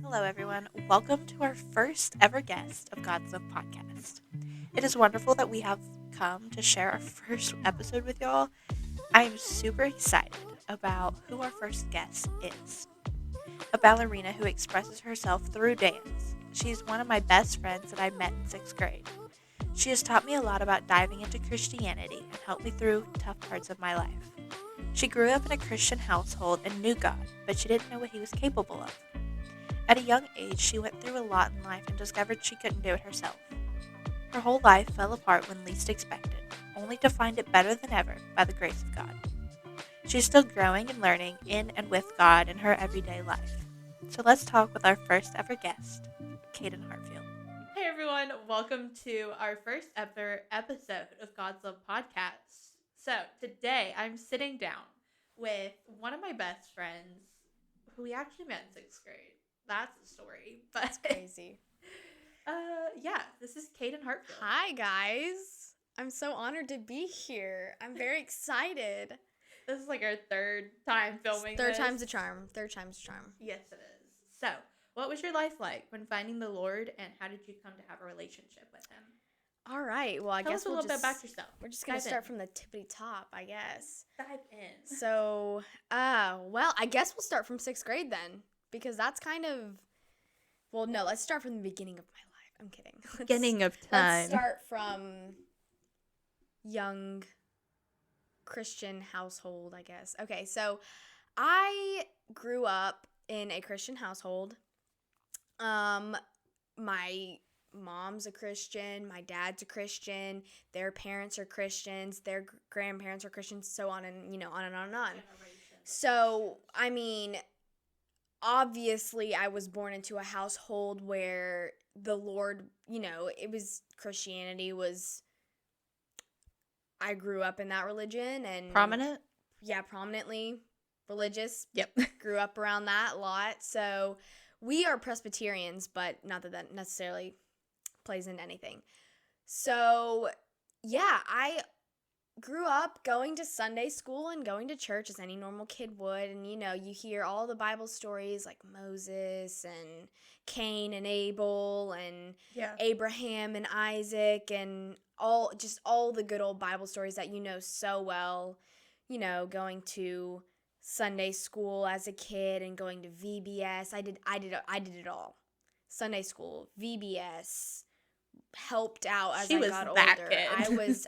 Hello, everyone. Welcome to our first ever guest of God's Love Podcast. It is wonderful that we have come to share our first episode with y'all. I am super excited about who our first guest is. A ballerina who expresses herself through dance. She's one of my best friends that I met in 6th grade. She has taught me a lot about diving into Christianity and helped me through tough parts of my life. She grew up in a Christian household and knew God, but she didn't know what He was capable of. At a young age, she went through a lot in life and discovered she couldn't do it herself. Her whole life fell apart when least expected, only to find it better than ever by the grace of God. She's still growing and learning in and with God in her everyday life. So let's talk with our first ever guest, Caeden Hartfield. Hey everyone, welcome to our first ever episode of God's Love Podcast. So today I'm sitting down with one of my best friends who we actually met in 6th grade. That's the story. But That's crazy. This is Caeden Hartfield. Hi, guys. I'm so honored to be here. I'm very excited. This is like our third time filming Third this. time's a charm. Third time's a charm. Yes, it is. So, what was your life like when finding the Lord, and how did you come to have a relationship with Him? All right. Well, I Tell guess us a little bit about yourself. We're just going to Dive start in. from the tippity top, I guess. Dive in. So, I guess we'll start from 6th grade then, because that's kind of, well, no, let's start from the beginning of my life. I'm kidding. Beginning of time. Let's start from young Christian household, I guess. Okay, so I grew up in a Christian household. My mom's a Christian, my dad's a Christian, their parents are Christians, their grandparents are Christians, so on and, on and on and on. So, I mean, obviously I was born into a household where the Lord, it was Christianity was, I grew up in that religion and Prominent? Yeah, prominently religious. Yep. Grew up around that a lot. So we are Presbyterians, but not that necessarily plays into anything. So, yeah, I grew up going to Sunday school and going to church as any normal kid would. And, you hear all the Bible stories like Moses and Cain and Abel and Abraham and Isaac and all the good old Bible stories that you know so well, going to Sunday school as a kid and going to VBS. I did it all. Sunday school, VBS, helped out as I got older. Kid.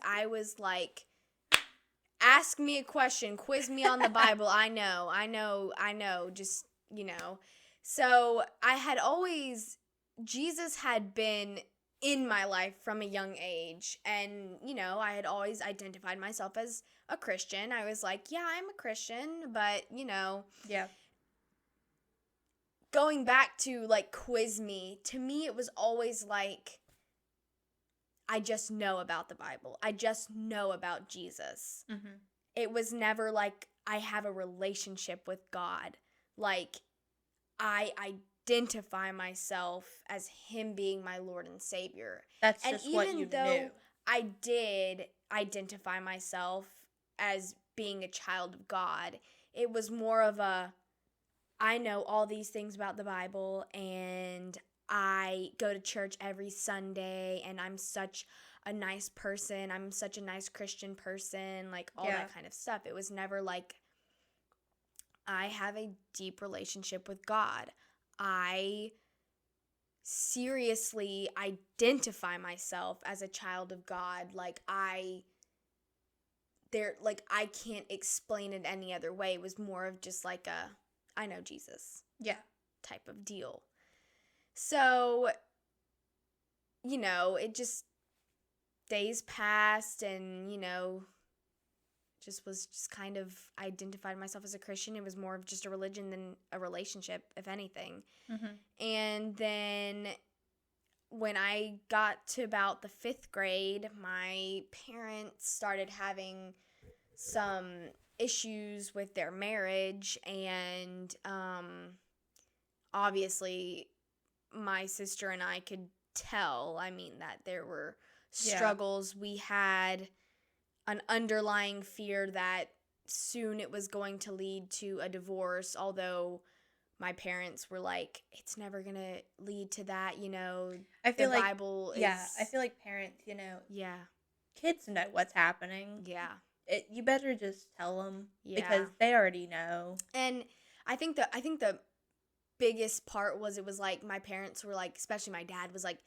I was like, ask me a question, quiz me on the Bible. I know, just, So Jesus had been in my life from a young age, and, I had always identified myself as a Christian. I was like, yeah, I'm a Christian, but, Yeah. going back to, like, quiz me, to me it was always like, I just know about the Bible. I just know about Jesus. Mm-hmm. It was never like I have a relationship with God. Like, I identify myself as Him being my Lord and Savior. That's just what you knew. And even though I did identify myself as being a child of God, it was more of I know all these things about the Bible, and I go to church every Sunday, and I'm such a nice person. I'm such a nice Christian person, like all that kind of stuff. It was never like I have a deep relationship with God. I seriously identify myself as a child of God. I can't explain it any other way. It was more of just like I know Jesus type of deal. So, it just, days passed and, just was just kind of identified myself as a Christian. It was more of just a religion than a relationship, if anything. Mm-hmm. And then when I got to about the 5th grade, my parents started having some issues with their marriage, and obviously my sister and I could tell, that there were struggles. We had an underlying fear that soon it was going to lead to a divorce, although my parents were like, it's never going to lead to that, you know. I feel the like, Bible is. yeah, I feel like parents, Yeah. kids know what's happening. Yeah. You better just tell them Yeah. because they already know. And I think the biggest part was, it was like my parents were like, especially my dad was like,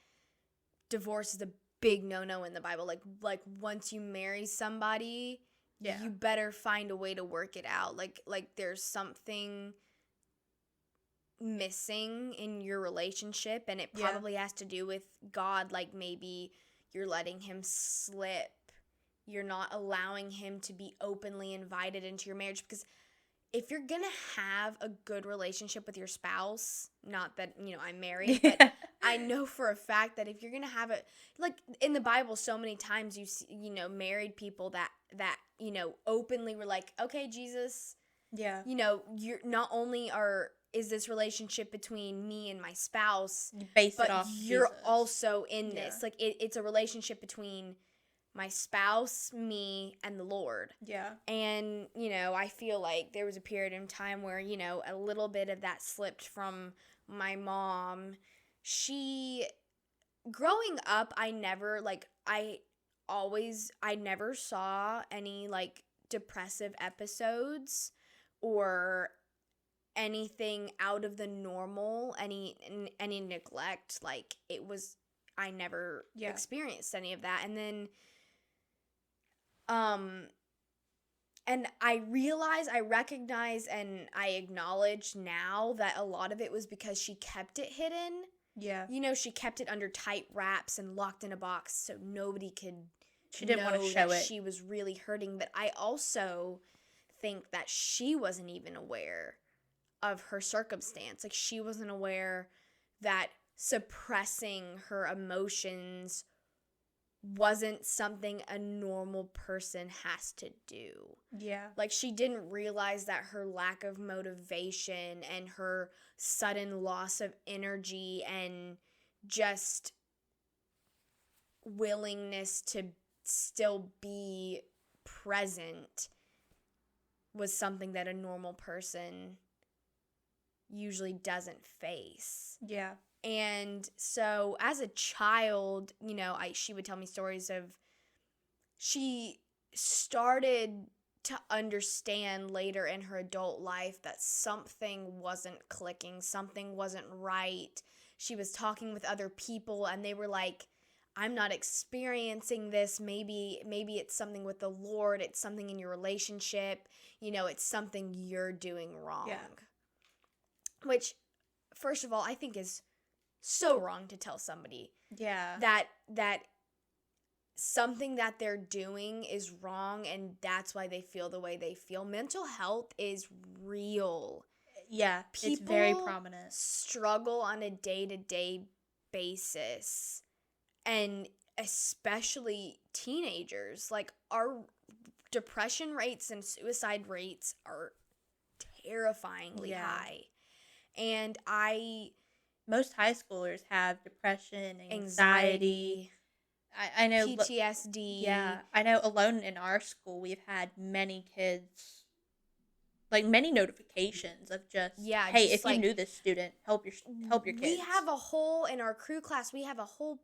divorce is a big no-no in the Bible. Like once you marry somebody, Yeah. you better find a way to work it out. Like there's something missing in your relationship, and it probably has to do with God. Like maybe you're letting him slip. You're not allowing him to be openly invited into your marriage, because if you're going to have a good relationship with your spouse, not that, I'm married, but I know for a fact that if you're going to have it, like in the Bible, so many times you see, married people that, openly were like, okay, Jesus, Yeah. You're not only is this relationship between me and my spouse, You base it but off you're Jesus. also in this. Like it's a relationship between my spouse, me, and the Lord. Yeah. And, I feel like there was a period in time where, a little bit of that slipped from my mom. Growing up, I never saw any, like, depressive episodes or anything out of the normal, any neglect. Like, I never experienced any of that. And then, and I recognize, and I acknowledge now that a lot of it was because she kept it hidden. Yeah. She kept it under tight wraps and locked in a box so nobody could She didn't want to show that it. she was really hurting. But I also think that she wasn't even aware of her circumstance. Like, she wasn't aware that suppressing her emotions wasn't something a normal person has to do. Yeah. Like, she didn't realize that her lack of motivation and her sudden loss of energy and just willingness to still be present was something that a normal person usually doesn't face. Yeah. And so as a child, she would tell me stories of, she started to understand later in her adult life that something wasn't clicking, something wasn't right. She was talking with other people and they were like, I'm not experiencing this. Maybe it's something with the Lord. It's something in your relationship. It's something you're doing wrong. Yeah. Which, first of all, I think is so wrong to tell somebody. Yeah. That something that they're doing is wrong and that's why they feel the way they feel. Mental health is real. Yeah, People it's very prominent. Struggle on a day-to-day basis, and especially teenagers. Like, our depression rates and suicide rates are terrifyingly high. And most high schoolers have depression, anxiety. I know PTSD. Yeah, I know alone in our school we've had many kids, like many notifications of just, hey, just if you knew this student, help your kids. We have a whole, in our crew class, we have a whole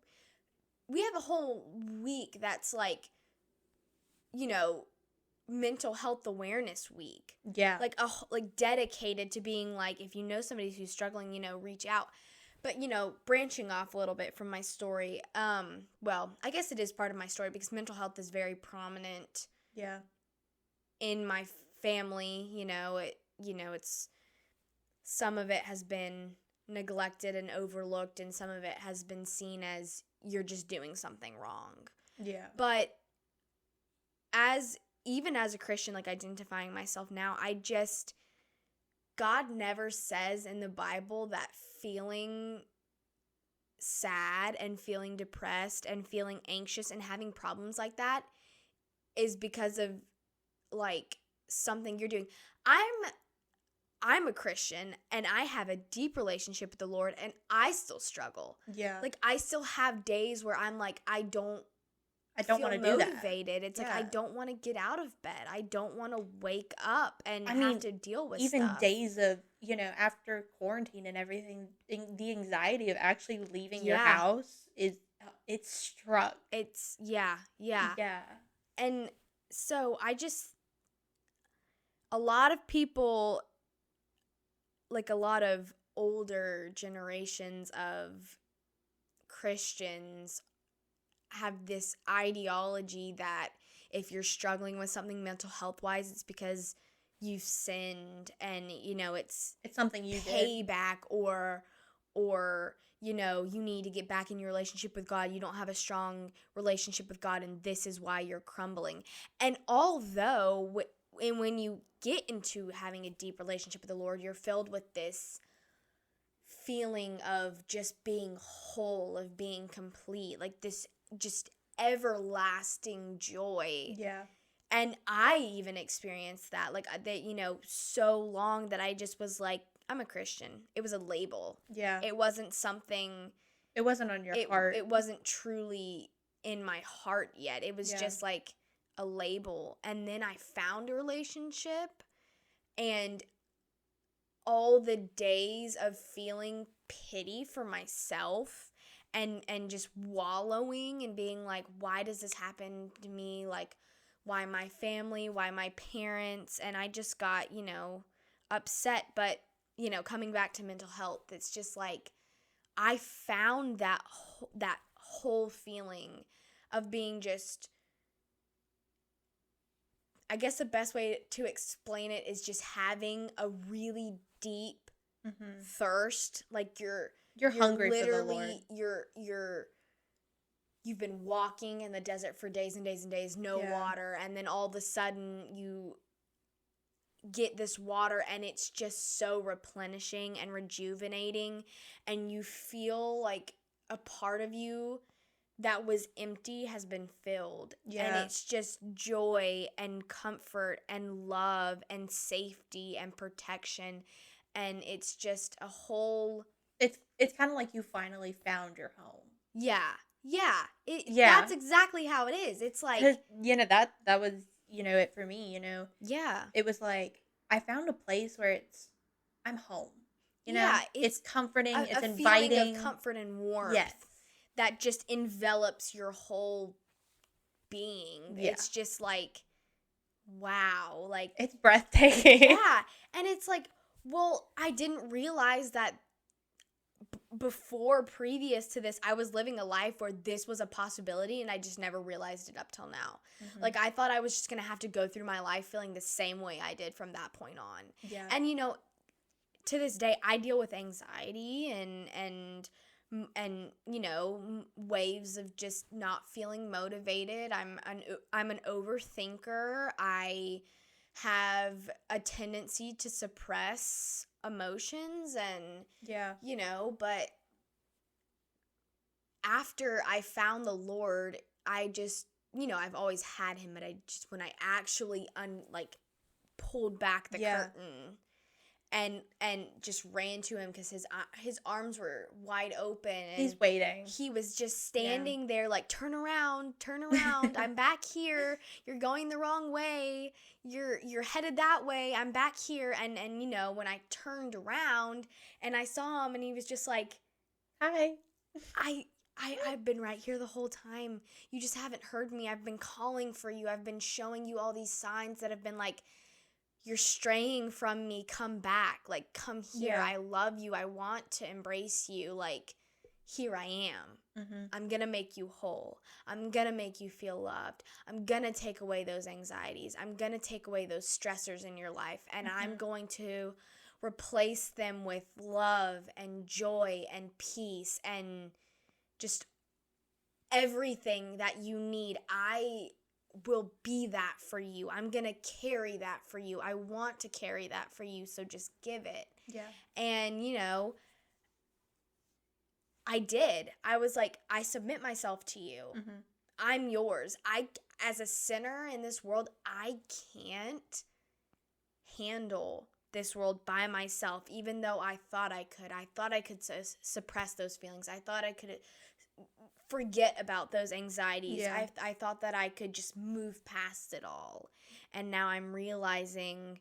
week that's like, mental health awareness week. Yeah. Like dedicated to being like, if you know somebody who's struggling, reach out. But, branching off a little bit from my story, well, I guess it is part of my story because mental health is very prominent. Yeah. In my family, it's, some of it has been neglected and overlooked, and some of it has been seen as you're just doing something wrong. Yeah. But even as a Christian, like, identifying myself now, God never says in the Bible that feeling sad and feeling depressed and feeling anxious and having problems like that is because of, like, something you're doing. I'm a Christian and I have a deep relationship with the Lord and I still struggle. Yeah. Like, I still have days where I'm like, I don't I don't want to do that. motivated. It's like, I don't want to get out of bed. I don't want to wake up and I have mean, to deal with even stuff. days of, after quarantine and everything, the anxiety of actually leaving your Yeah. house it's struck. It's, yeah. Yeah. And so a lot of people, like a lot of older generations of Christians, have this ideology that if you're struggling with something mental health wise, it's because you've sinned, and it's something you did. payback, or you need to get back in your relationship with God. You don't have a strong relationship with God, and this is why you're crumbling. And although and when you get into having a deep relationship with the Lord, you're filled with this feeling of just being whole, of being complete, like this just everlasting joy. Yeah. And I even experienced that, like that, so long that I just was like, I'm a Christian. It was a label. Yeah. It wasn't something. It wasn't on your heart. It wasn't truly in my heart yet. It was just like a label. And then I found a relationship, and all the days of feeling pity for myself and just wallowing and being like, why does this happen to me? Like, why my family, why my parents? And I just got, upset. But, coming back to mental health, it's just like, I found that whole feeling of being just, I guess the best way to explain it is just having a really deep thirst. Like you're hungry for the Lord. You've been walking in the desert for days and days and days, no water, and then all of a sudden you get this water, and it's just so replenishing and rejuvenating, and you feel like a part of you that was empty has been filled. Yeah. And it's just joy and comfort and love and safety and protection, and it's just a whole, it's kind of like you finally found your home. Yeah. That's exactly how it is. It's like, that was it for me. Yeah. It was like I found a place where I'm home. It's comforting. It's inviting. Feeling of comfort and warmth. Yes. That just envelops your whole being. Yeah. It's just like, wow, like it's breathtaking. Yeah, and it's like, well, I didn't realize that previous to this, I was living a life where this was a possibility, and I just never realized it up till now. Mm-hmm. Like, I thought I was just gonna have to go through my life feeling the same way I did from that point on. Yeah. And to this day, I deal with anxiety and waves of just not feeling motivated. I'm an overthinker. I have a tendency to suppress emotions, and but after I found the Lord, I just I've always had him, but I just, when I actually pulled back the curtain and just ran to him, because his arms were wide open, and he's waiting. He was just standing there like, turn around, I'm back here, you're going the wrong way, you're headed that way, I'm back here. And when I turned around and I saw him, and he was just like, hi, I've been right here the whole time, you just haven't heard me, I've been calling for you, I've been showing you all these signs that have been like, you're straying from me, come back, like, come here, I love you, I want to embrace you, like, here I am. Mm-hmm. I'm gonna make you whole, I'm gonna make you feel loved, I'm gonna take away those anxieties, I'm gonna take away those stressors in your life, and I'm going to replace them with love and joy and peace and just everything that you need. I will be that for you. I'm gonna carry that for you. I want to carry that for you, so just give it. Yeah. And I did. I was like, I submit myself to you. Mm-hmm. I'm yours. As a sinner in this world, I can't handle this world by myself, even though I thought I could. I thought I could suppress those feelings. I thought I could forget about those anxieties. Yeah. I thought that I could just move past it all. And now I'm realizing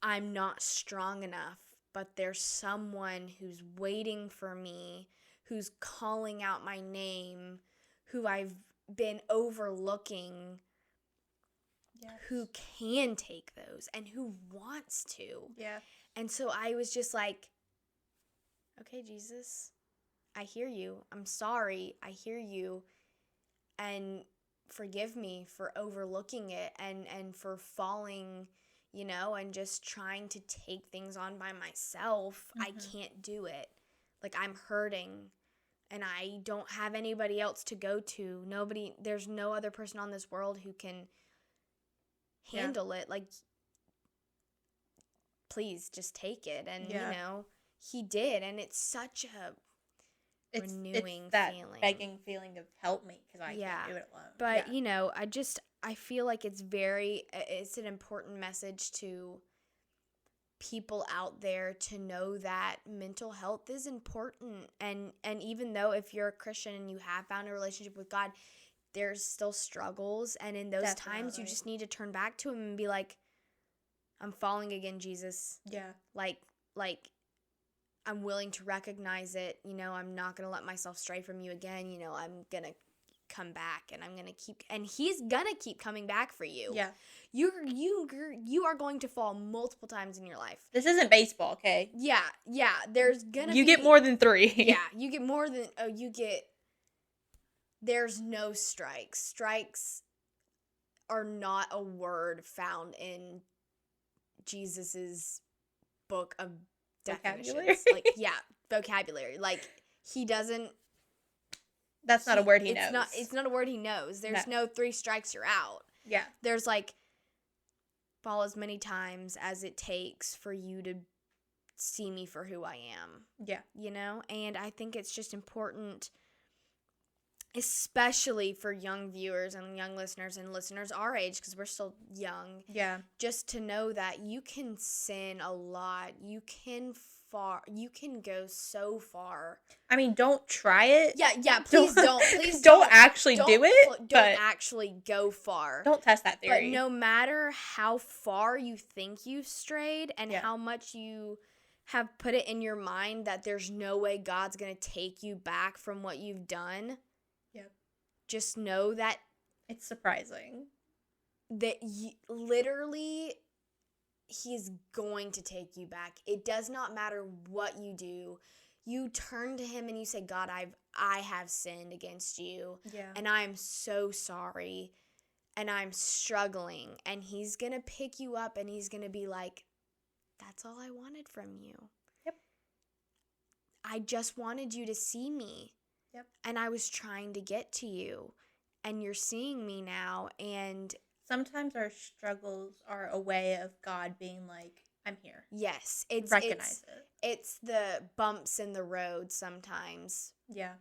I'm not strong enough, but there's someone who's waiting for me, who's calling out my name, who I've been overlooking, Yes. who can take those and who wants to. Yeah. And so I was just like, okay, Jesus, I hear you. I'm sorry. I hear you. And forgive me for overlooking it and for falling, and just trying to take things on by myself. Mm-hmm. I can't do it. Like, I'm hurting and I don't have anybody else to go to. There's no other person on this world who can handle it. Like, please just take it. And, he did. And it's such a renewing it's that feeling. begging feeling of help me because I can't do it alone. But, I feel like it's an important message to people out there to know that mental health is important. And even though if you're a Christian and you have found a relationship with God, there's still struggles. And in those times, you just need to turn back to him and be like, I'm falling again, Jesus. Yeah. Like, I'm willing to recognize it. I'm not going to let myself stray from you again. I'm going to come back and I'm going to keep, and he's going to keep coming back for you. Yeah. You are going to fall multiple times in your life. This isn't baseball, okay? Yeah. There's going to be. You get more than 3. Yeah. You get more than, there's no strikes. Strikes are not a word found in Jesus's book of definitions. Vocabulary. Like, he doesn't. That's not a word he knows. It's not a word he knows. There's no 3 strikes, you're out. Yeah. There's fall as many times as it takes for you to see me for who I am. Yeah. And I think it's just important, especially for young viewers and young listeners and listeners our age, because we're still young. Yeah. Just to know that you can sin a lot. You can go so far. I mean, don't try it. Yeah, please don't. Please don't actually do it. Don't actually go far. Don't test that theory. But no matter how far you think you've strayed and how much you have put it in your mind that there's no way God's going to take you back from what you've done. Yep. Just know that it's surprising that literally he's going to take you back. It does not matter what you do. You turn to him and you say, God, I have sinned against you. Yeah. And I am so sorry. And I'm struggling. And he's going to pick you up and he's going to be like, that's all I wanted from you. Yep. I just wanted you to see me. Yep. And I was trying to get to you. And you're seeing me now. And sometimes our struggles are a way of God being like, I'm here. Yes. Recognize it. It's the bumps in the road sometimes. Yeah.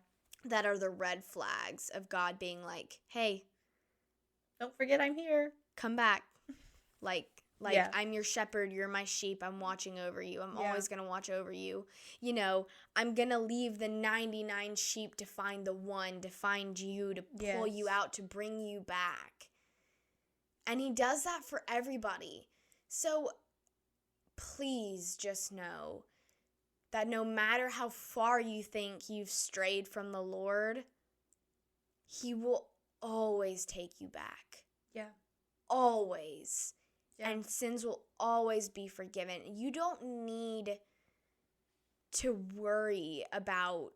That are the red flags of God being like, hey, don't forget I'm here. Come back. I'm your shepherd. You're my sheep. I'm watching over you. I'm always going to watch over you. I'm going to leave the 99 sheep to find the one, to find you, to pull you out, to bring you back. And he does that for everybody. So please just know that no matter how far you think you've strayed from the Lord, he will always take you back. Yeah. Always. Yeah. And sins will always be forgiven. You don't need to worry about,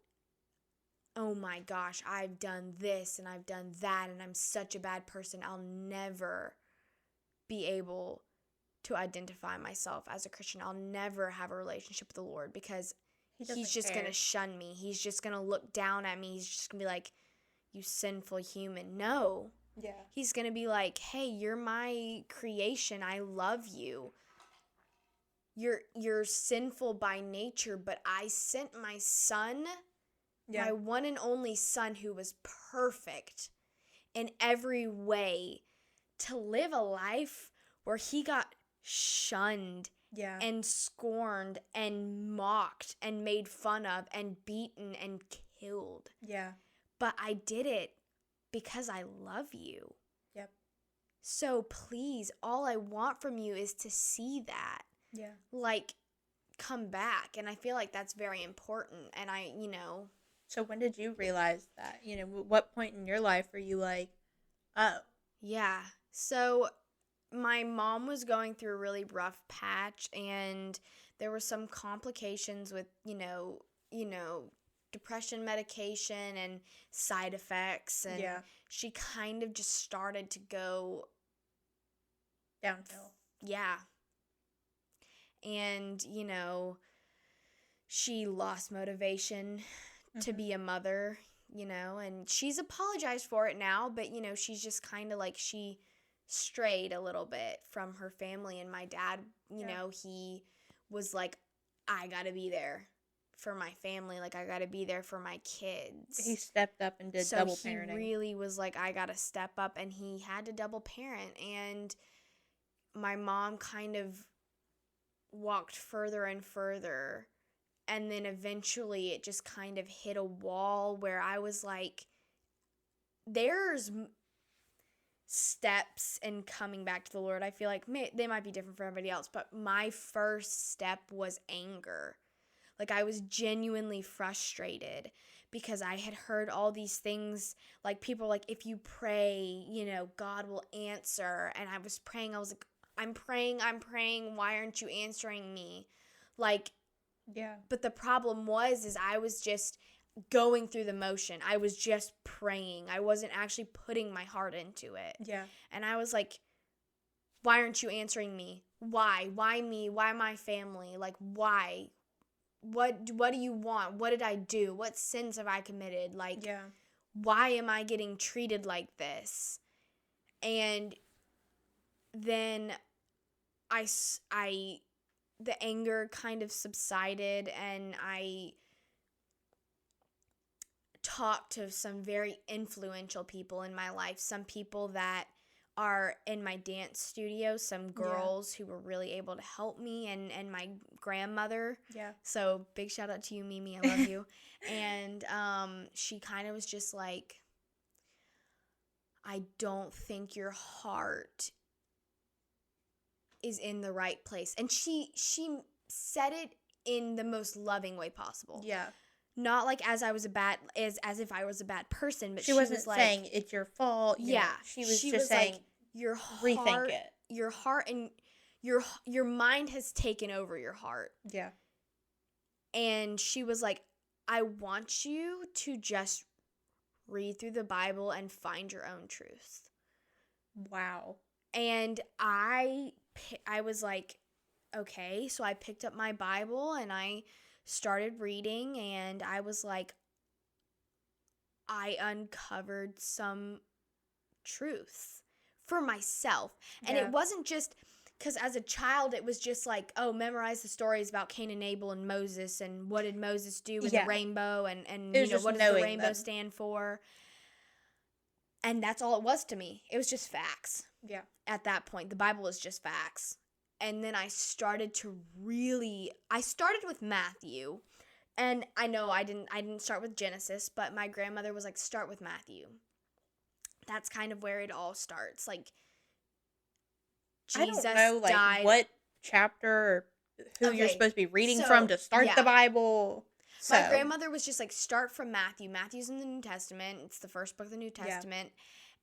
oh my gosh, I've done this and I've done that and I'm such a bad person. I'll never be able to identify myself as a Christian. I'll never have a relationship with the Lord because he's just going to shun me. He's just going to look down at me. He's just going to be like, you sinful human. No. Yeah. He's going to be like, hey, you're my creation. I love you. You're sinful by nature, but I sent my son, my one and only son who was perfect in every way, to live a life where he got shunned and scorned and mocked and made fun of and beaten and killed. Yeah. but I did it because I love you. Yep. So please, all I want from you is to see that. Yeah. Like, come back. And I feel like that's very important. And So when did you realize that? What point in your life were you like, oh, yeah. So my mom was going through a really rough patch, and there were some complications with, depression medication and side effects, and yeah, she kind of just started to go, downhill. yeah. And, she lost motivation to be a mother, and she's apologized for it now, but, she's just kind of like, she strayed a little bit from her family. And my dad, he was like, I gotta be there for my family. Like, I gotta be there for my kids. He stepped up and did double parenting. So he really was like, I gotta step up, and he had to double parent. And my mom kind of walked further and further, and then eventually it just kind of hit a wall where I was like, there's steps in coming back to the Lord. I feel like they might be different for everybody else, but my first step was anger. Like, I was genuinely frustrated because I had heard all these things, like people like, if you pray, God will answer. And I was praying. I was like, I'm praying. Why aren't you answering me? Like, yeah. But the problem is I was just going through the motion. I was just praying. I wasn't actually putting my heart into it. Yeah. And I was like, why aren't you answering me? Why? Why me? Why my family? Like, why? What do you want? What did I do? What sins have I committed? Like, yeah. Why am I getting treated like this? And then the anger kind of subsided, and I talked to some very influential people in my life, some people that are in my dance studio, some girls who were really able to help me, and my grandmother. Yeah. So big shout out to you, Mimi. I love you. And she kind of was just like, I don't think your heart is in the right place. And she said it in the most loving way possible. Yeah. Not like as if I was a bad person, but she wasn't was like, saying it's your fault. Yeah. She was just saying, like, your heart, rethink it. Your heart and your mind has taken over your heart. Yeah. And she was like, I want you to just read through the Bible and find your own truth. Wow. And I was like, okay. So I picked up my Bible and I started reading, and I was like, I uncovered some truth for myself. And it wasn't just because as a child, it was just like, oh, memorize the stories about Cain and Abel and Moses, and what did Moses do with the rainbow, and what does the rainbow stand for? And that's all it was to me. It was just facts. Yeah. At that point, the Bible was just facts. And then I started with Matthew. And I know I didn't start with Genesis, but my grandmother was like, start with Matthew. That's kind of where it all starts. Like, Jesus died. What chapter or who you're supposed to be reading from to start the Bible. So. My grandmother was just like, start from Matthew. Matthew's in the New Testament. It's the first book of the New Testament.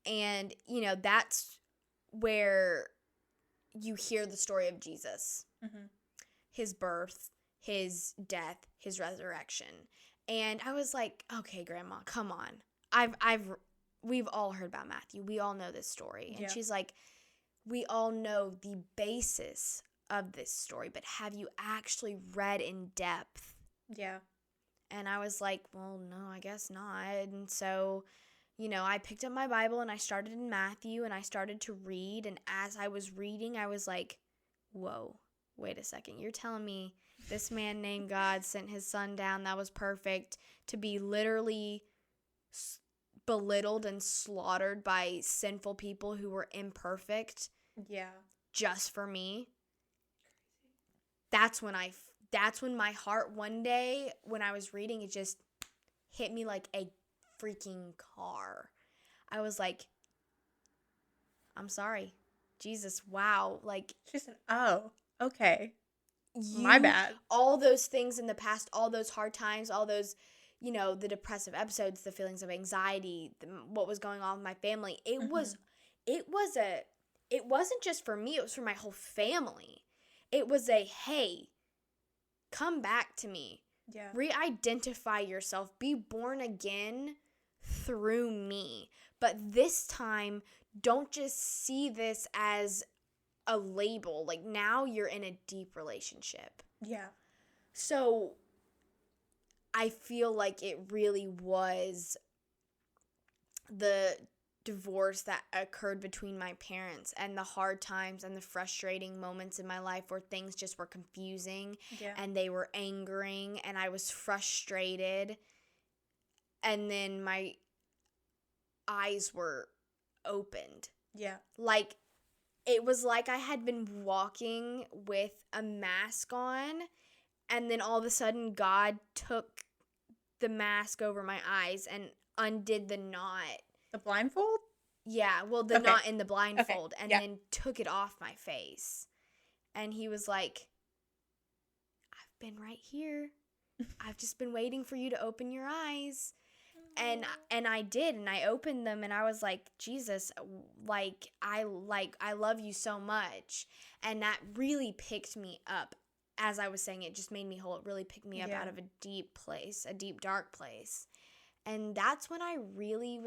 Yeah. And, that's where you hear the story of Jesus. Mm-hmm. His birth, his death, his resurrection. And I was like, okay, Grandma, come on. We've all heard about Matthew. We all know this story. And she's like, we all know the basis of this story, but have you actually read in depth? Yeah. And I was like, well, no, I guess not. And so, I picked up my Bible and I started in Matthew and I started to read. And as I was reading, I was like, whoa, wait a second. You're telling me this man named God sent his son down that was perfect to be literally belittled and slaughtered by sinful people who were imperfect. Yeah. Just for me. That's when my heart one day when I was reading, it just hit me like a freaking car. I was like, I'm sorry. Jesus, wow. Like, She said, oh, okay. My bad. All those things in the past, all those hard times, all those, the depressive episodes, the feelings of anxiety, what was going on with my family. It wasn't just for me, it was for my whole family. It was hey, come back to me. Yeah. Re-identify yourself. Be born again through me. But this time, don't just see this as a label. Like, now you're in a deep relationship. Yeah. So I feel like it really was the divorce that occurred between my parents and the hard times and the frustrating moments in my life where things just were confusing and they were angering and I was frustrated, and then my eyes were opened. Yeah. Like, it was like I had been walking with a mask on, and then all of a sudden God took the mask over my eyes and undid the knot. The blindfold? Yeah, well, the knot in the blindfold, and yeah. then took it off my face. And he was like, I've been right here. I've just been waiting for you to open your eyes. And I did, and I opened them, and I was like, Jesus, I love you so much. And that really picked me up. As I was saying, it just made me whole. It really picked me up out of a deep place, a deep, dark place. And that's when I really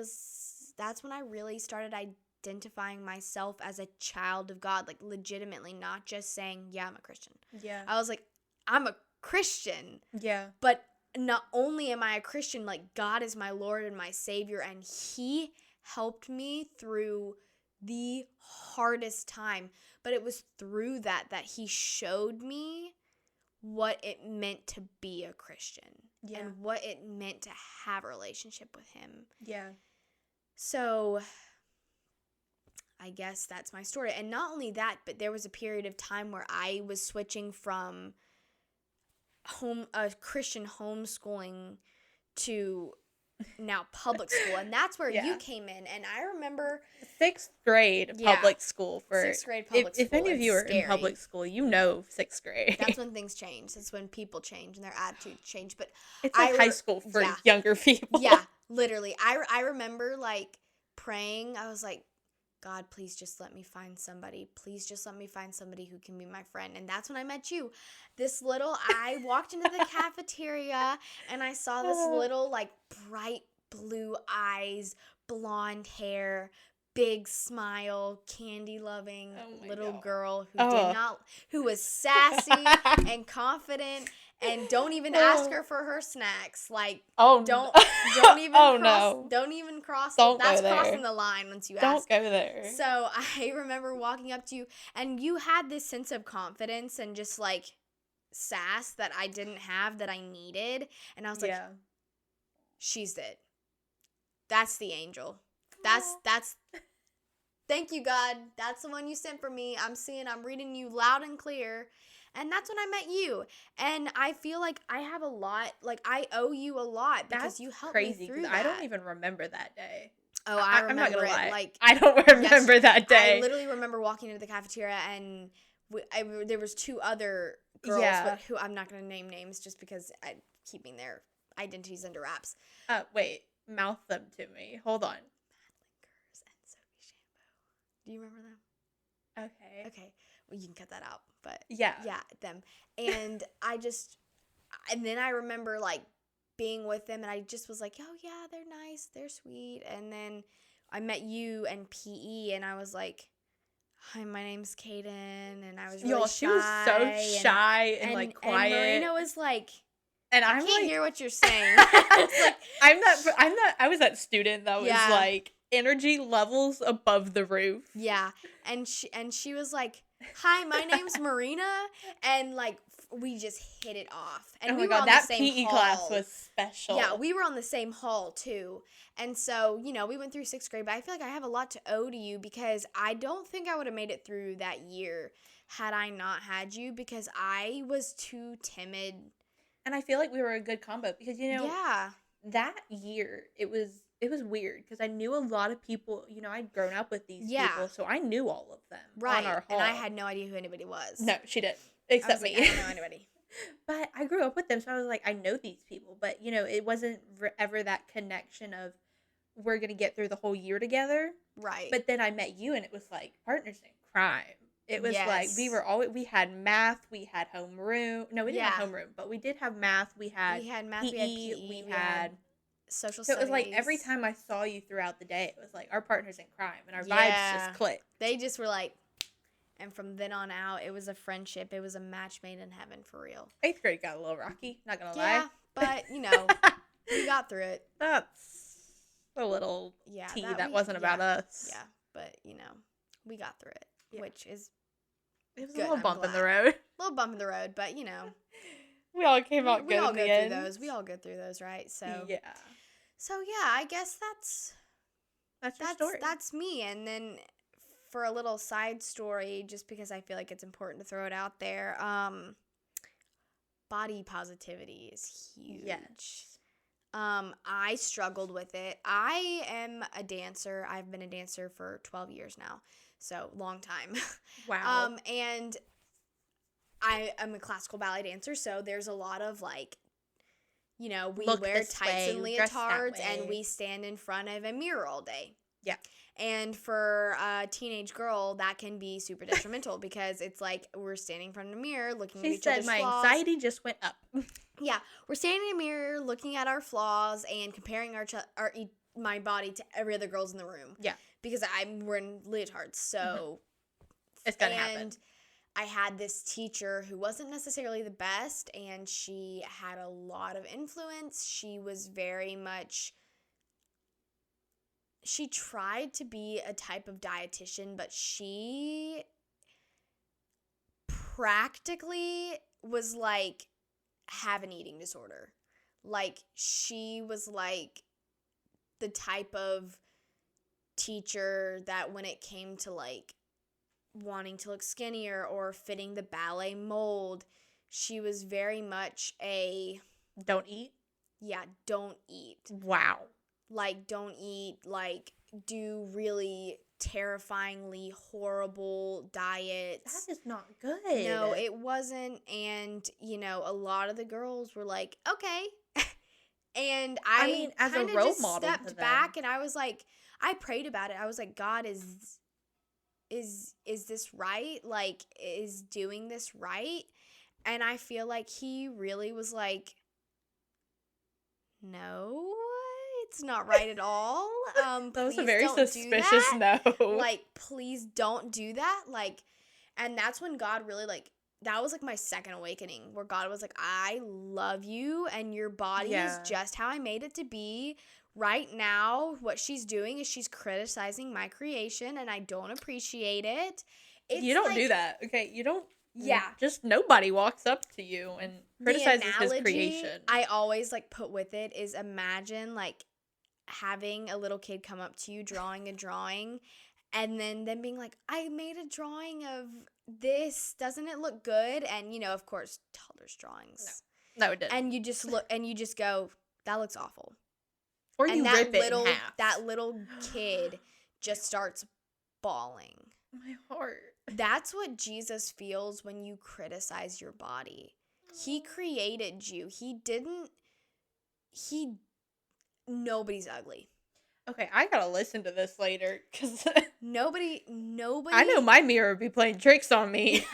started identifying myself as a child of God, like legitimately, not just saying, yeah, I'm a Christian. Yeah. I was like, I'm a Christian. Yeah. But not only am I a Christian, like, God is my Lord and my Savior, and He helped me through the hardest time. But it was through that He showed me what it meant to be a Christian and what it meant to have a relationship with Him. Yeah. So I guess that's my story. And not only that, but there was a period of time where I was switching from Christian homeschooling to now public school, and that's where you came in. And I remember 6th grade public school. For 6th grade public school. If any of you are in public school, 6th grade. That's when things change. That's when people change and their attitudes change. But it's like high school for younger people. Yeah, literally. I remember like praying. I was like, God, please just let me find somebody. Please just let me find somebody who can be my friend. And that's when I met you. I walked into the cafeteria and I saw this little, like, bright blue eyes, blonde hair, big smile, candy-loving little girl who was sassy and confident. And don't even ask her for her snacks. Like, don't even cross. That's crossing the line once you ask. Don't go there. So I remember walking up to you, and you had this sense of confidence and just like sass that I didn't have, that I needed. And I was like, she's it. That's the angel. That's. Thank you, God. That's the one you sent for me. I'm reading you loud and clear. And that's when I met you. And I feel like I have a lot, like I owe you a lot because you helped me through that. I don't even remember that day. Oh, I remember. I'm not gonna lie. Like, I don't remember that day. I literally remember walking into the cafeteria and there was 2 other girls, but who I'm not going to name names just because I'm keeping their identities under wraps. Wait, mouth them to me. Hold on. Madelinkers and Sophie Shampoo. Do you remember them? Okay. Well, you can cut that out, but yeah, them. And and then I remember like being with them, and I just was like, oh yeah, they're nice, they're sweet. And then I met you and PE, and I was like, hi, my name's Caeden, and I was really shy. She was so shy and like quiet. And Marina was like, and I can't hear what you're saying. Like, I was that student that was like energy levels above the roof. Yeah, and she was like, hi, my name's Marina, and like we just hit it off. And we were on that the same PE hall. class was special. Yeah, we were on the same hall too. And so, we went through 6th grade, but I feel like I have a lot to owe to you because I don't think I would have made it through that year had I not had you, because I was too timid. And I feel like we were a good combo because, that year, it was it was weird because I knew a lot of people. I'd grown up with these Yeah. people, so I knew all of them Right. on our hall. And I had no idea who anybody was. No, she didn't. I Except was like, me. I don't know anybody. But I grew up with them, so I was like, I know these people. But, it wasn't ever that connection of we're going to get through the whole year together. Right. But then I met you, and it was like partners in crime. It was like Yes. we had math, we had homeroom. No, we didn't Yeah. have homeroom, but we did have math. We had math, PE, we had PE, we had social so it studies. was like every time I saw you throughout the day, it was like our partners in crime, and our vibes just clicked. They just were like, and from then on out, it was a friendship. It was a match made in heaven for real. 8th grade got a little rocky, not gonna lie. Yeah, but we got through it. That's a little tea that wasn't about us. Yeah, but we got through it, which is it was good, a little bump in the road. A little bump in the road, but we all came out good. We all in go the through end. those. We all go through those, right? So yeah. So yeah, I guess that's your story. That's me. And then for a little side story, just because I feel like it's important to throw it out there, body positivity is huge. Yes. I struggled with it. I am a dancer. I've been a dancer for 12 years now. So long time. Wow. And I am a classical ballet dancer, so there's a lot of we wear tights and leotards and we stand in front of a mirror all day. Yeah. And for a teenage girl, that can be super detrimental because it's like we're standing in front of a mirror looking at each other's flaws. She said my anxiety just went up. Yeah. We're standing in a mirror looking at our flaws and comparing my body to every other girl's in the room. Yeah. Because we're in leotards, so... It's gonna happen. And I had this teacher who wasn't necessarily the best, and she had a lot of influence. She was very much... She tried to be a type of dietitian, but she practically was like, have an eating disorder. Like, she was like the type of teacher that when it came to like wanting to look skinnier or fitting the ballet mold, she was very much a don't eat. Yeah, don't eat. Wow. Like, don't eat, like, do really terrifyingly horrible diets. That is not good. No, it wasn't. And, a lot of the girls were like, okay. And I mean, as a role model, stepped back and I was like, I prayed about it. I was like, God, is this right? Like, is doing this right? And I feel like he really was like, no, it's not right at all. That was a very suspicious no. Like, please don't do that. Like, and that's when God really that was like my second awakening, where God was like, I love you and your body is just how I made it to be. Right now, what she's doing is she's criticizing my creation and I don't appreciate it. You don't do that, okay? You don't. Yeah. Just nobody walks up to you and criticizes his creation. I always put with it is imagine having a little kid come up to you drawing a drawing and then them being like, I made a drawing of this. Doesn't it look good? And, of course, toddler's drawings. No, it didn't. And you just look and you just go, that looks awful. Or you rip it in half. That little kid just starts bawling. My heart. That's what Jesus feels when you criticize your body. He created you. Nobody's ugly. Okay, I gotta listen to this later, because... Nobody... I know my mirror would be playing tricks on me.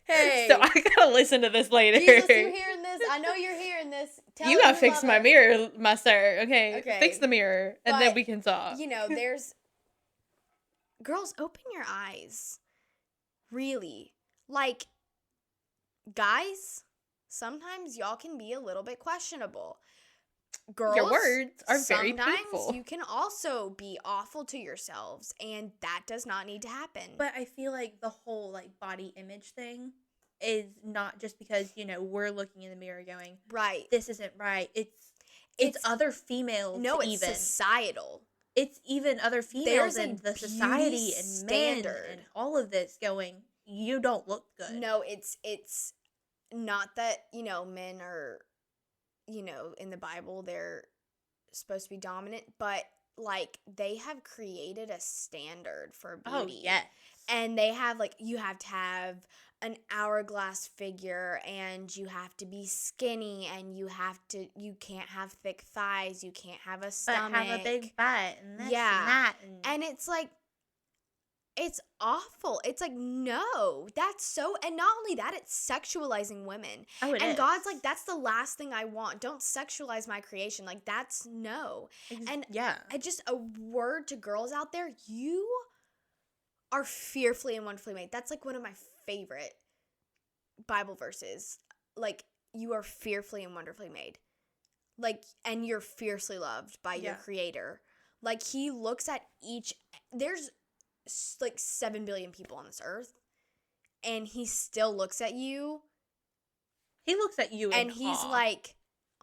Hey. So I gotta listen to this later. Jesus, you hearing this? I know you're hearing this. You gotta fix my mirror, my sir. Okay, fix the mirror, and then we can talk. There's... Girls, open your eyes. Really. Guys, sometimes y'all can be a little bit questionable. Girls, your words are very painful. Sometimes you can also be awful to yourselves, and that does not need to happen. But I feel like the whole body image thing is not just because we're looking in the mirror going, right, this isn't right. It's other females. No, it's societal. It's even other females in the society and men and all of this going, you don't look good. No, it's not that men are. In the Bible, they're supposed to be dominant, but like they have created a standard for Oh, beauty. yes. And they have like, you have to have an hourglass figure, and you have to be skinny, and you can't have thick thighs, you can't have a But stomach. have a big butt and this Yeah. and that. And it's like, it's awful. It's like, no, that's so, and not only that, it's sexualizing women. Oh, it and is. God's like, that's the last thing I want. Don't sexualize my creation. Like, that's no. And yeah. just a word to girls out there, you are fearfully and wonderfully made. That's like one of my favorite Bible verses. Like, you are fearfully and wonderfully made. Like, and you're fiercely loved by your creator. Like, he looks at there's like 7 billion people on this earth, and he still looks at you. He looks at you and in he's awe. like,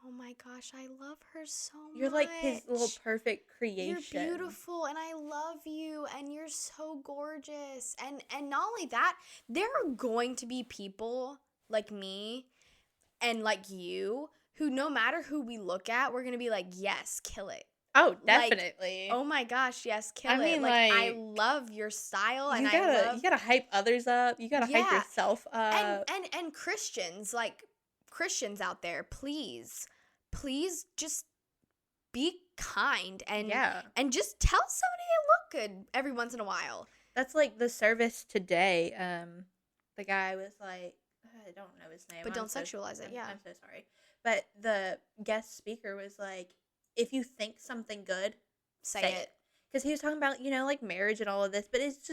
oh my gosh, I love her so much. You're like his little perfect creation. You're beautiful, and I love you, and you're so gorgeous. And not only that, there are going to be people like me and like you who, no matter who we look at, we're going to be like, yes, kill it. Oh, definitely. Like, oh my gosh, yes, kill it. mean, Like, I love your style, and you gotta hype others up. You gotta hype yourself up. And Christians, like Christians out there, please just be kind and just tell somebody they look good every once in a while. That's like the service today. The guy was like, I don't know his name, but don't sexualize it. I'm so sorry. But the guest speaker was like, if you think something good, say it. Because he was talking about, like marriage and all of this, but it's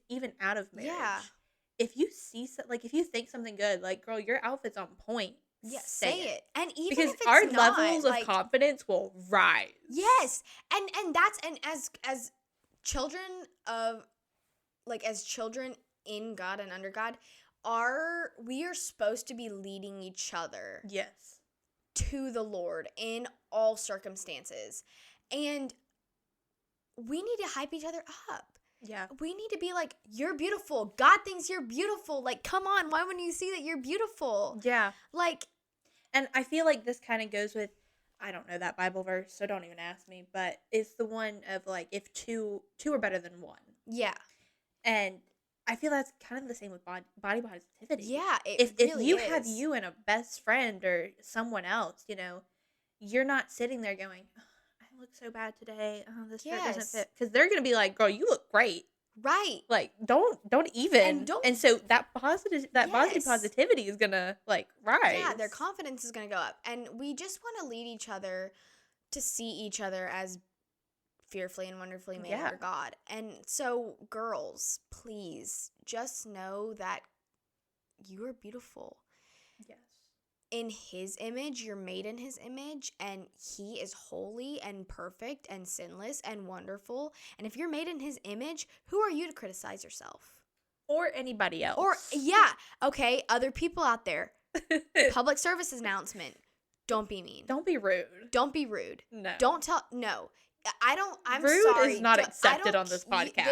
even out of marriage. Yeah. If you if you think something good, like, girl, your outfit's on point. Yeah, say it. And even because if it's our not, levels of confidence will rise. Yes. And as children of, like, as children in God and under God, we are supposed to be leading each other. Yes. To the Lord in all circumstances. And we need to hype each other up. Yeah. We need to be like, you're beautiful. God thinks you're beautiful. Like, come on. Why wouldn't you see that you're beautiful? Yeah. Like. And I feel like this kind of goes with, I don't know that Bible verse, so don't even ask me. But it's the one of, like, if two are better than one. Yeah. And I feel that's kind of the same with body positivity. Yeah, if you have you and a best friend or someone else, you're not sitting there going, oh, I look so bad today. Oh, this shirt doesn't fit. Because they're going to be like, girl, you look great. Right. Like, don't even. And so that body positivity is going to, like, rise. Yeah, their confidence is going to go up. And we just want to lead each other to see each other as fearfully and wonderfully made under God. And so, girls, please just know that you are beautiful. Yes. In his image, you're made in his image, and he is holy and perfect and sinless and wonderful. And if you're made in his image, who are you to criticize yourself? Or anybody else. Or, okay, other people out there. Public service announcement. Don't be mean. Don't be rude. Don't be rude. No. Don't tell, no. I'm rude sorry. Rude is not accepted on this podcast.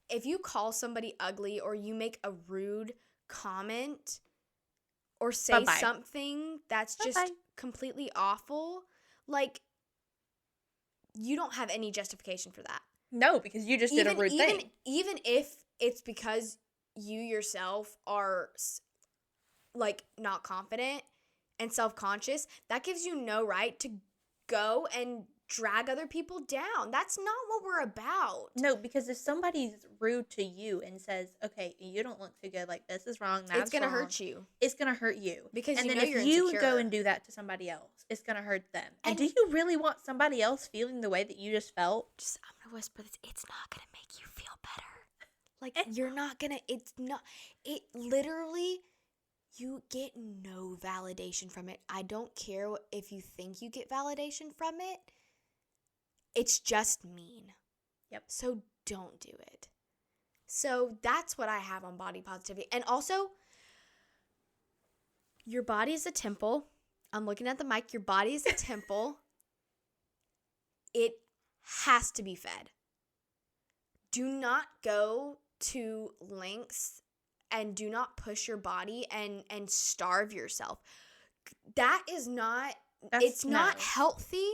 If you call somebody ugly or you make a rude comment or say something that's just completely awful, like, you don't have any justification for that. No, because you just did a rude thing. Even if it's because you yourself are, like, not confident and self-conscious, that gives you no right to go and drag other people down. That's not what we're about. No, because if somebody's rude to you and says, okay, you don't look too good, like, this is wrong, that's it's gonna hurt you. It's gonna hurt you. Because and then if you're you insecure. go and do that to somebody else, it's gonna hurt them. And do you really want somebody else feeling the way that you just felt? I'm gonna whisper this. It's not gonna make you feel better. Like, you're not gonna, it literally, you get no validation from it. I don't care if you think you get validation from it. It's just mean. Yep. So don't do it. So that's what I have on body positivity. And also, your body is a temple. I'm looking at the mic. Your body is a temple. It has to be fed. Do not go to lengths and do not push your body and starve yourself. that is not, it's not healthy,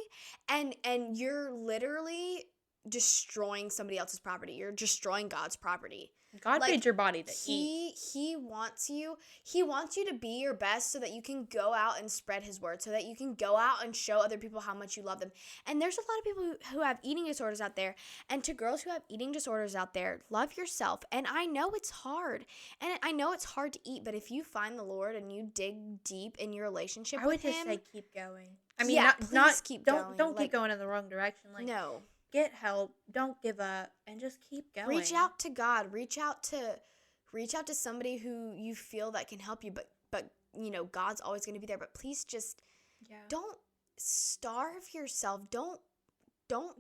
and you're literally destroying somebody else's property. You're destroying God's property. God made your body to eat. He wants you to be your best so that you can go out and spread his word, so that you can go out and show other people how much you love them. And there's a lot of people who have eating disorders out there, and to girls who have eating disorders out there, love yourself. And I know it's hard, and I know it's hard to eat, but if you find the Lord and you dig deep in your relationship with him, I would just say keep going. I mean, not keep going. Don't keep going in the wrong direction. Like, no. Get help. Don't give up, and just keep going. Reach out to God. Reach out to somebody who you feel that can help you. But God's always going to be there. But please just don't starve yourself. Don't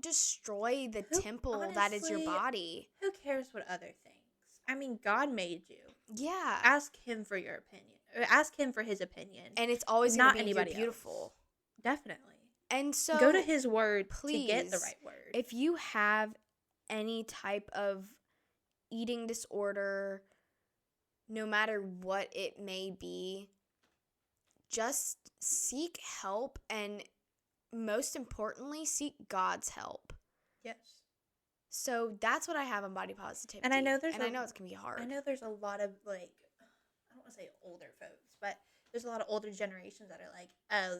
destroy the temple, honestly, that is your body. Who cares what other things? I mean, God made you. Yeah. Ask him for your opinion. Or ask him for his opinion. And it's always going to be anybody beautiful. Else. Definitely. And so go to his word, please, to get the right word. If you have any type of eating disorder, no matter what it may be, just seek help, and most importantly, seek God's help. Yes. So that's what I have on body positivity. And I know I know it's going to be hard. I know there's a lot of, like, I don't want to say older folks, but there's a lot of older generations that are like, oh,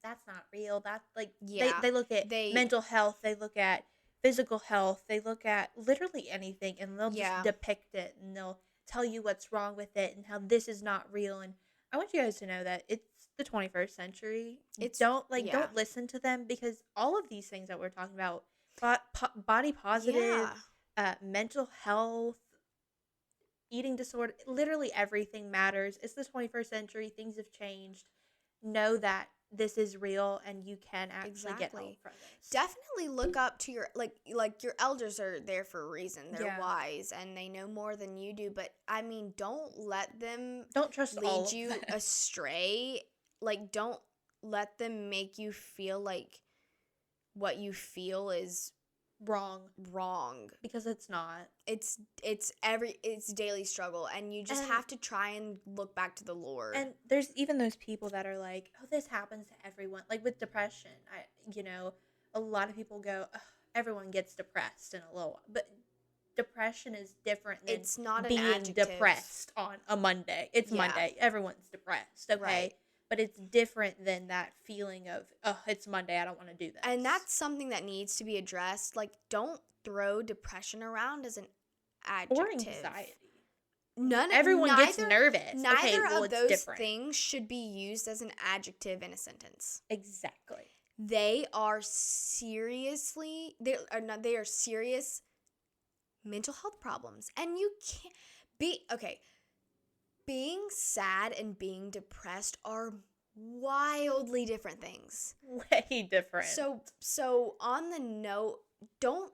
that's not real. That's like, they look at mental health, they look at physical health, they look at literally anything, and they'll just depict it, and they'll tell you what's wrong with it and how this is not real. And I want you guys to know that it's the 21st century. Don't listen to them, because all of these things that we're talking about, body positive, mental health, eating disorder, literally everything matters. It's the 21st century. Things have changed. Know that this is real, and you can actually get help from this. Definitely look up to your like your elders are there for a reason. They're wise, and they know more than you do. But I mean, don't let them lead you astray. Like, don't let them make you feel like what you feel is wrong, because it's not. It's daily struggle, and you just have to try and look back to the Lord. And there's even those people that are like, oh, this happens to everyone. Like with depression, a lot of people go, oh, everyone gets depressed in a little while, but depression is different than it's not being an adjective. Depressed on a Monday. It's Monday. Everyone's depressed. Okay. Right. But it's different than that feeling of, oh, it's Monday, I don't want to do this. And that's something that needs to be addressed. Like, don't throw depression around as an adjective. Or anxiety. Everyone gets nervous. Neither of those things should be used as an adjective in a sentence. Exactly. They are serious mental health problems. And you can't being sad and being depressed are wildly different things. Way different. So on the note, don't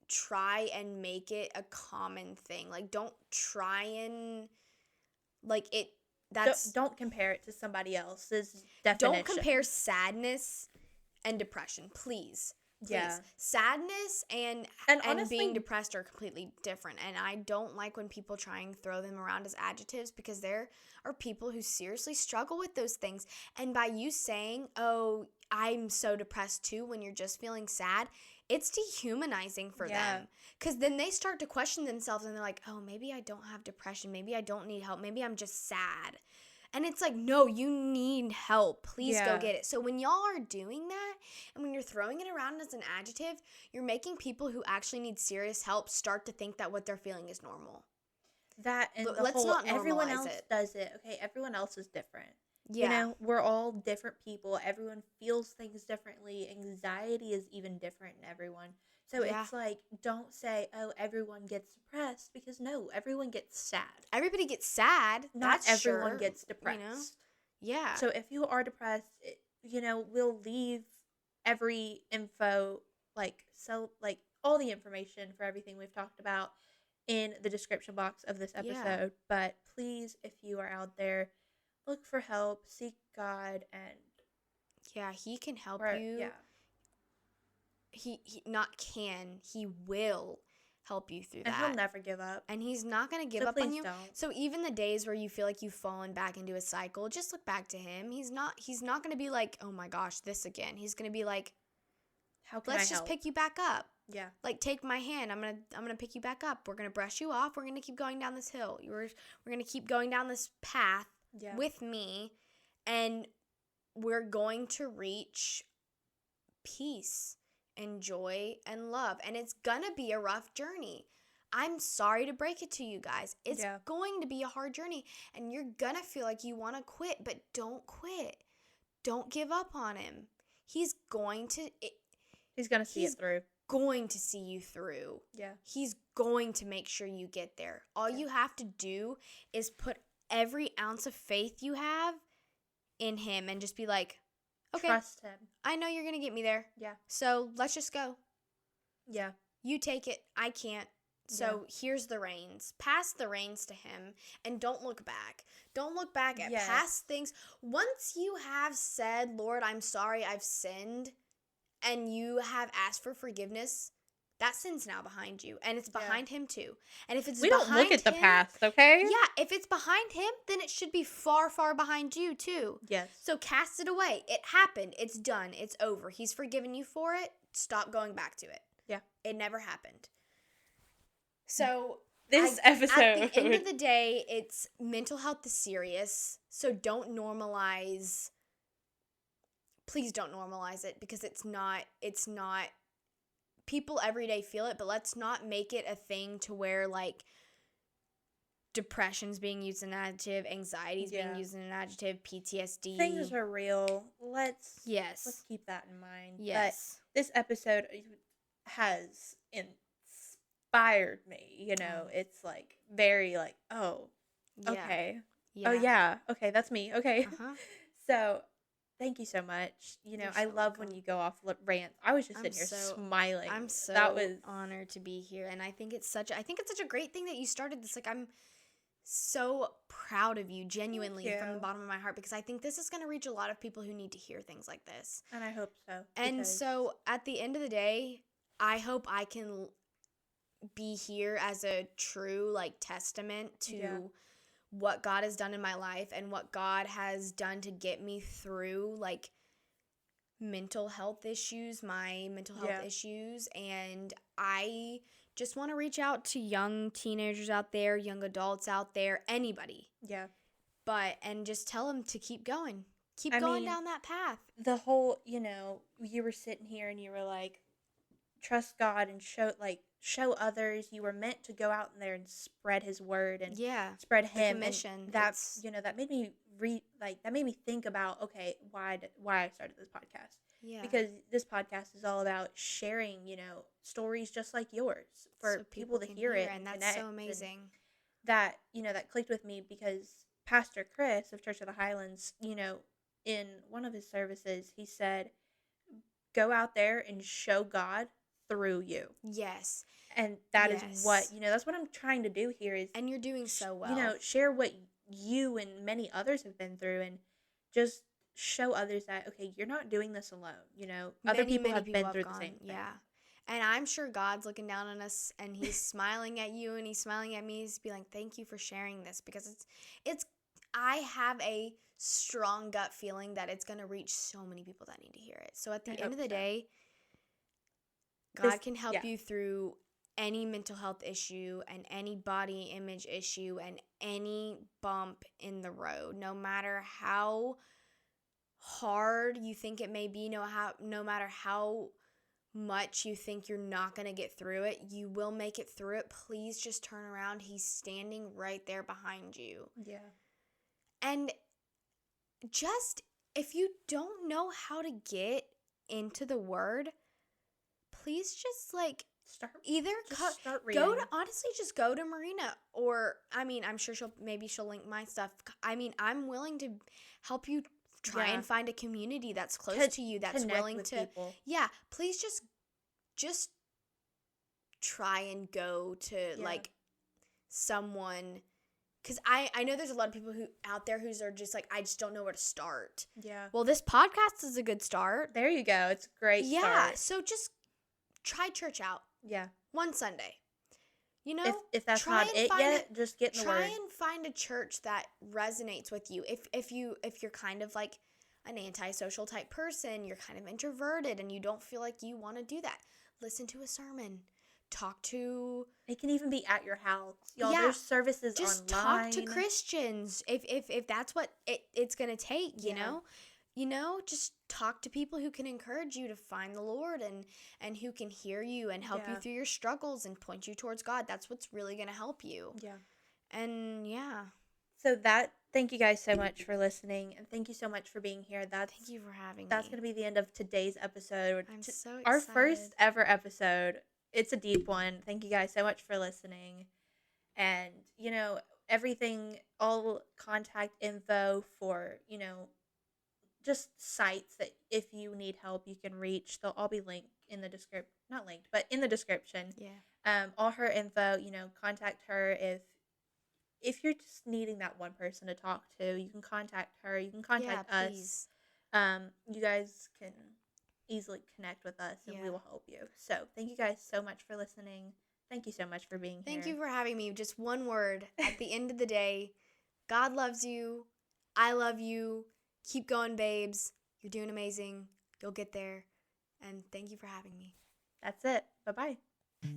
try and make it a common thing. Like, don't try and don't compare it to somebody else's definition. Don't compare sadness and depression, please. Yeah. Sadness and honestly, being depressed are completely different. And I don't like when people try and throw them around as adjectives, because there are people who seriously struggle with those things. And by you saying, oh, I'm so depressed too, when you're just feeling sad, it's dehumanizing for them. Because then they start to question themselves, and they're like, oh, maybe I don't have depression. Maybe I don't need help. Maybe I'm just sad. And it's like, no, you need help. Please go get it. So when y'all are doing that, and when you're throwing it around as an adjective, you're making people who actually need serious help start to think that what they're feeling is normal. That and everyone else does it. Okay, everyone else is different. Yeah. We're all different people. Everyone feels things differently. Anxiety is even different in everyone. So it's like, don't say, oh, everyone gets depressed, because no, everyone gets sad. Everybody gets sad. Not everyone gets depressed. Yeah. So if you are depressed, we'll leave every info, all the information for everything we've talked about in the description box of this episode. Yeah. But please, if you are out there, look for help, seek God, and He can help you. Yeah. He will help you through And that. he'll never give up. And he's not going to give So up on please you. don't. So even the days where you feel like you've fallen back into a cycle, just look back to him. He's not going to be like, "Oh my gosh, this again." He's going to be like, How can I "Let's just help? pick you back up." Yeah. Like, take my hand. I'm going to pick you back up. We're going to brush you off. We're going to keep going down this hill. We're going to keep going down this path with me, and we're going to reach peace and joy and love. And it's gonna be a rough journey. I'm sorry to break it to you guys. It's going to be a hard journey, and you're gonna feel like you want to quit, but don't quit. Don't give up on him. He's going to see it through. Going to see you through. Yeah. He's going to make sure you get there. All you have to do is put every ounce of faith you have in him and just be like, okay, trust him. I know you're going to get me there. Yeah. So let's just go. Yeah. You take it. I can't. So here's the reins. Pass the reins to him, and don't look back. Don't look back at past things. Once you have said, "Lord, I'm sorry, I've sinned," and you have asked for forgiveness, that sin's now behind you, and it's behind him too. And if it's we don't look at the past, okay? Yeah, if it's behind him, then it should be far, far behind you too. Yes. So cast it away. It happened. It's done. It's over. He's forgiven you for it. Stop going back to it. Yeah. It never happened. So this episode, at the end of the day, it's mental health is serious. So don't normalize. Please don't normalize it, because it's not. People every day feel it, but let's not make it a thing to where like depression's being used as an adjective, anxiety's being used as an adjective, PTSD. Things are real. Let's keep that in mind. Yes. But this episode has inspired me, it's like very like, okay. Yeah. Oh yeah. Okay, that's me. Okay. So thank you so much. I love when you go off rants. I was just sitting here smiling. I'm so honored to be here, and I think it's such a great thing that you started this. Like, I'm so proud of you, genuinely, from the bottom of my heart, because I think this is going to reach a lot of people who need to hear things like this. And I hope so. And so at the end of the day, I hope I can be here as a true like testament to what God has done in my life and what God has done to get me through like mental health issues, and I just want to reach out to young teenagers out there, young adults out there, anybody. Yeah. And just tell them to keep going. Keep going down that path. The whole, you were sitting here and you were like, trust God and show others. You were meant to go out in there and spread his word and spread him. Commission. And that's, that made me that made me think about, okay, why I started this podcast. Yeah. Because this podcast is all about sharing, stories just like yours for people to hear it. And that's so amazing. And that, that clicked with me because Pastor Chris of Church of the Highlands, in one of his services, he said, go out there and show God through you. Yes. And that is what, that's what I'm trying to do here is. And you're doing so well. Share what you and many others have been through and just show others that, okay, you're not doing this alone. Other people have been through the same thing. Yeah. And I'm sure God's looking down on us and he's smiling at you and he's smiling at me. He's be like, thank you for sharing this, because I have a strong gut feeling that it's going to reach so many people that need to hear it. So at the end of the day, God can help you through any mental health issue and any body image issue and any bump in the road, no matter how hard you think it may be, no matter how much you think you're not going to get through it, you will make it through it. Please just turn around. He's standing right there behind you. Yeah. And just, if you don't know how to get into the word, please just start reading. Honestly, just go to Marina, or I'm sure she'll link my stuff. I'm willing to help you try and find a community that's close to you, that's willing to people. Yeah, please just try and go to someone, because I know there's a lot of people who out there who's are just I just don't know where to start. Yeah. Well, this podcast is a good start. There you go. It's a great start. Yeah. So just try church out. Yeah. One Sunday. You know, If that's try not and it find yet, just get in the try Word. and find a church that resonates with you. If you're kind of like an antisocial type person, you're kind of introverted and you don't feel like you want to do that, listen to a sermon. Talk to It can even be at your house. Y'all, Yeah, there's services just talk to online. Christians if that's what it's going to take, you Yeah. know? Just talk to people who can encourage you to find the Lord and who can hear you and help you Yeah. through your struggles and point you towards God. That's what's really going to help you. Yeah. And yeah, So thank you guys so much for listening, and thank you so much for being here. thank you for having That's me. going to be the end of today's episode. I'm so Our excited. first ever episode. It's a deep one. Thank you guys so much for listening. And, everything, all contact info for, just sites that if you need help, you can reach. They'll all be linked in the description. Not linked, but in the description. Yeah. All her info, contact her if you're just needing that one person to talk to. You can contact her. You can contact Yeah, us. please. You guys can easily connect with us, and we Yeah. will help you. So thank you guys so much for listening. Thank you so much for being here. Thank you for having me. Just one word. At the end of the day, God loves you. I love you. Keep going, babes. You're doing amazing. You'll get there. And thank you for having me. That's it. Bye-bye.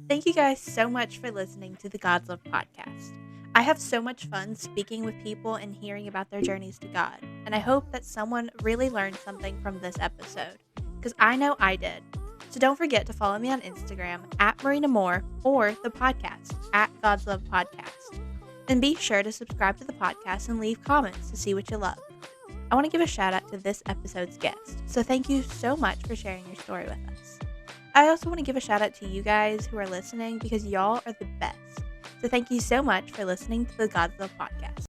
Thank you guys so much for listening to the God's Love podcast. I have so much fun speaking with people and hearing about their journeys to God, and I hope that someone really learned something from this episode, because I know I did. So don't forget to follow me on Instagram at Marina Moore or the podcast at God's Love Podcast. And be sure to subscribe to the podcast and leave comments to see what you love. I want to give a shout out to this episode's guest, so thank you so much for sharing your story with us. I also want to give a shout out to you guys who are listening, because y'all are the best. So thank you so much for listening to the God's Love podcast.